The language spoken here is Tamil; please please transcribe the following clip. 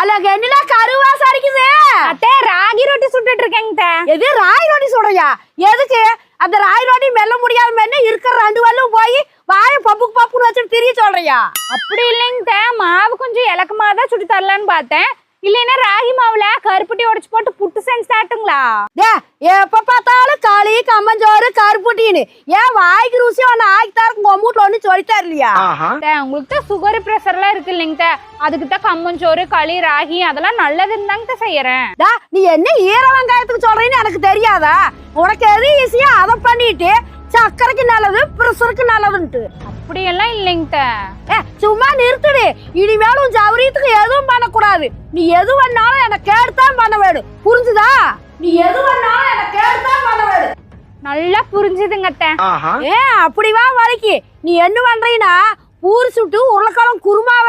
அல்ல என்னல கருவாசம் அடிக்குது. அத்தை ராகி ரொட்டி சுட்டுட்டு இருக்கேங்க. எது ராகி ரொட்டி சுடுறியா? எதுக்கு? அந்த ராகி ரொட்டி மெல்ல முடியாம என்ன இருக்கிற 2 வல்லும் போய் வாய பப்புக்கு பப்புன்னு வச்சுட்டு திரிய சொல்றியா? அப்படி இல்லைங்க, மாவு கொஞ்சம் இலக்கமா தான் சுட்டு தரலான்னு பார்த்தேன். இல்லைன்னா ராகி மாவுல கருப்பட்டி உடைச்சு போட்டு புட்டு செஞ்சு சாட்டுங்களா? எப்ப பார்த்தாலும் களி கம்மஞ்சோறு கருப்புட்டின்னு ஏன் வாய்க்கு ருசி ஒன்னு ஆக்கி தரக்கு உங்க வீட்டுல ஒண்ணு சொல்லி தரலையா? உங்களுக்கு தான் சுகர் பிரஷர் எல்லாம் இருக்கு இல்லைங்க, அதுக்கு தான் கம்மஞ்சோறு களி ராகி அதெல்லாம் நல்லதுன்னு தாங்க செய்யறேன். நீ என்ன ஈர வெங்காயத்துக்கு சொல்றேன்னு எனக்கு தெரியாதா? உனக்கு எது ஈஸியா அதை பண்ணிட்டு சக்கரைக்கு நல்லது பிரஷருக்கு நல்லதுன்ட்டு அப்படியெல்லாம் இல்லைங்க. சும்மா நிறுத்துடு. இனிமேலும் சௌரியத்துக்கு எதுவும் பண்ணக்கூடாது. நீ எது வேணாலும் எனக்கு கேட்டுதான் பண்ண வேணும், புரிஞ்சுதா? நீ எது வேணாலும் எனக்கு கேட்டுதான் பண்ண வேணும். நல்லா புரிஞ்சுதுங்க அத்தை. அப்படி வா வலிக்கு. நீ என்ன பண்றீன்னா ஊர் சுட்டு உருளைக்கிழங்கு குருமாவை